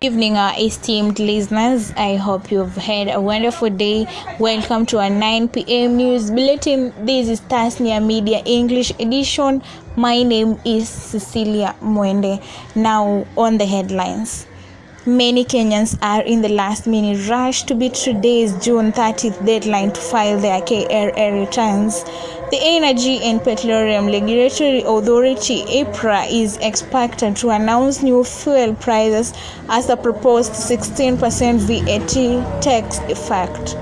evening, our esteemed listeners. I hope you've had a wonderful day. Welcome to our 9 p.m. news bulletin. This is Tasnia Media English edition. My name is Cecilia Mwende. Now, on the headlines. Many Kenyans are in the last-minute rush to beat today's June 30th deadline to file their KRA returns. The Energy and Petroleum Regulatory Authority (EPRA) is expected to announce new fuel prices as the proposed 16% VAT takes effect.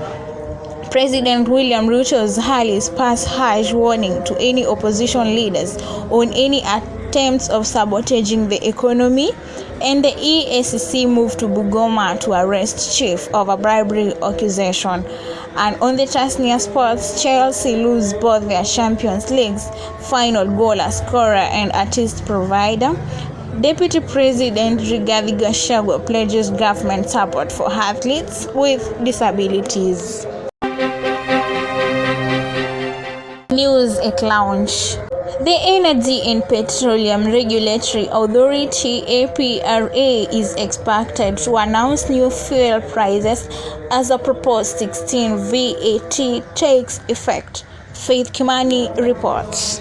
President William Ruto's rally spurs harsh warning to any opposition leaders on any attempts of sabotaging the economy, and the EACC moved to Bungoma to arrest chief of a bribery accusation. And on the Tasnia Sports, Chelsea lose both their Champions League's final goal scorer and assist provider. Deputy President Rigathi Gachagua pledges government support for athletes with disabilities. News at launch. The Energy and Petroleum Regulatory Authority (EPRA) is expected to announce new fuel prices as the proposed 16% VAT takes effect. Faith Kimani reports.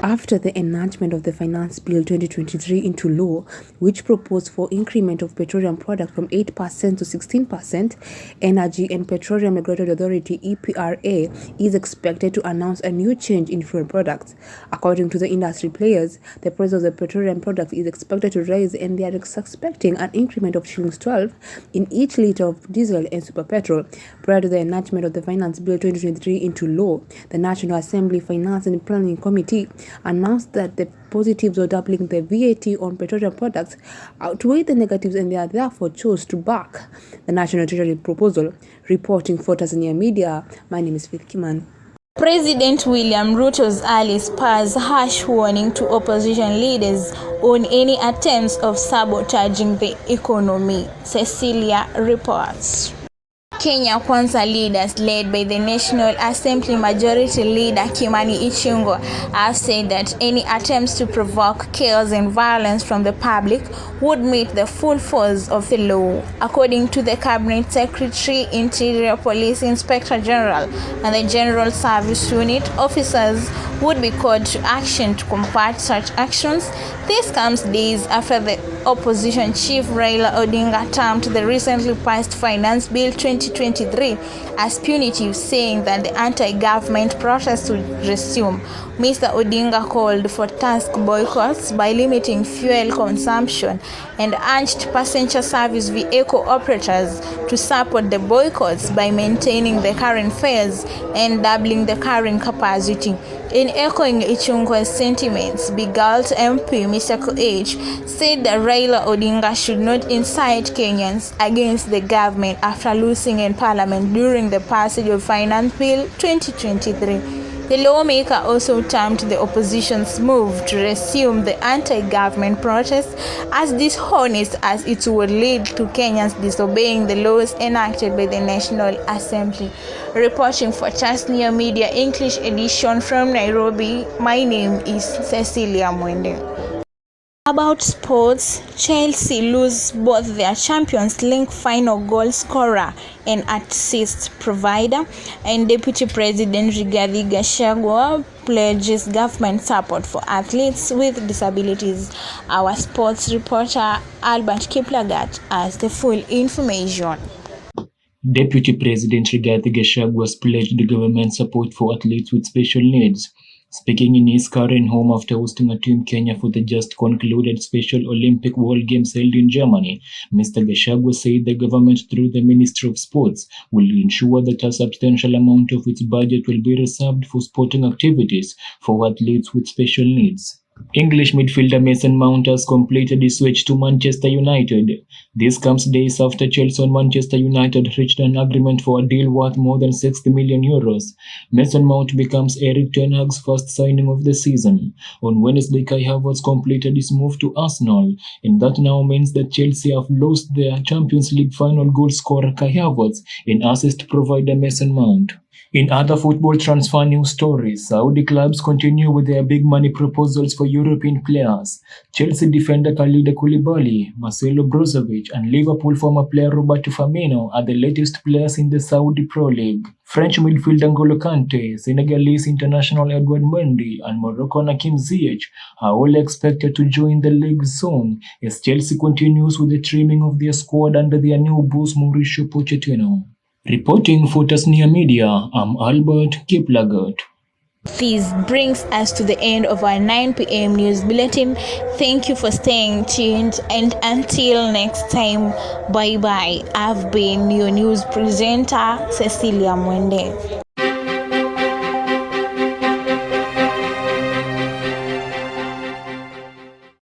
After the enactment of the Finance Bill 2023 into law, which proposed for increment of petroleum product from 8% to 16%, Energy and Petroleum Regulatory Authority (EPRA) is expected to announce a new change in fuel products. According to the industry players, the price of the petroleum product is expected to rise, and they are expecting an increment of Sh12 in each litre of diesel and super petrol. Prior to the enactment of the Finance Bill 2023 into law, the National Assembly Finance and Planning Committee announced that the positives of doubling the VAT on petroleum products outweigh the negatives, and they therefore chose to back the National Treasury proposal. Reporting for Tasnia Media, my name is Faith Kimani. President William Ruto's rally spurs harsh warning to opposition leaders on any attempts of sabotaging the economy. Cecilia reports. Kenya Kwanza leaders led by the National Assembly Majority Leader Kimani Ichung'wah have said that any attempts to provoke chaos and violence from the public would meet the full force of the law. According to the Cabinet Secretary, Interior Police Inspector General and the General Service Unit, officers would be called to action to combat such actions. This comes days after the opposition chief Raila Odinga termed the recently passed Finance Bill 2023 as punitive, saying that the anti-government protests would resume. Mr. Odinga called for task boycotts by limiting fuel consumption and urged passenger service vehicle operators to support the boycotts by maintaining the current fares and doubling the carrying capacity. In echoing Ichung'wah's sentiments, Bigalt MP Mr. Koech said that Raila Odinga should not incite Kenyans against the government after losing in Parliament during the passage of Finance Bill 2023. The lawmaker also termed the opposition's move to resume the anti-government protests as dishonest, as it would lead to Kenyans disobeying the laws enacted by the National Assembly. Reporting for Tasnia Media English edition from Nairobi, my name is Cecilia Mwende. About sports, Chelsea lose both their Champions League final goal scorer and assist provider, and Deputy President Rigathi Gachagua pledges government support for athletes with disabilities. Our sports reporter Albert Kiplagat has the full information. Deputy President Rigathi Gachagua pledged the government support for athletes with special needs. Speaking in his current home after hosting a Team Kenya for the just concluded Special Olympic World Games held in Germany, Mr. Gachagua said the government, through the Ministry of Sports, will ensure that a substantial amount of its budget will be reserved for sporting activities for athletes with special needs. English midfielder Mason Mount has completed his switch to Manchester United. This comes days after Chelsea and Manchester United reached an agreement for a deal worth more than €60 million. Mason Mount becomes Erik ten Hag's first signing of the season. On Wednesday, Kai Havertz completed his move to Arsenal, and that now means that Chelsea have lost their Champions League final goal scorer Kai Havertz and assist provider Mason Mount. In other football transfer news stories, Saudi clubs continue with their big money proposals for European players. Chelsea defender Khalid Koulibaly, Marcelo Brozovic, and Liverpool former player Roberto Firmino are the latest players in the Saudi Pro League. French midfielder N'Golo Kante, Senegalese international Edouard Mendy, and Moroccan Hakim Ziyech are all expected to join the league soon as Chelsea continues with the trimming of their squad under their new boss Mauricio Pochettino. Reporting for Tasnia Media, I'm Albert Kiplagat. This brings us to the end of our 9 p.m. news bulletin. Thank you for staying tuned, and until next time, bye-bye. I've been your news presenter, Cecilia Mwende.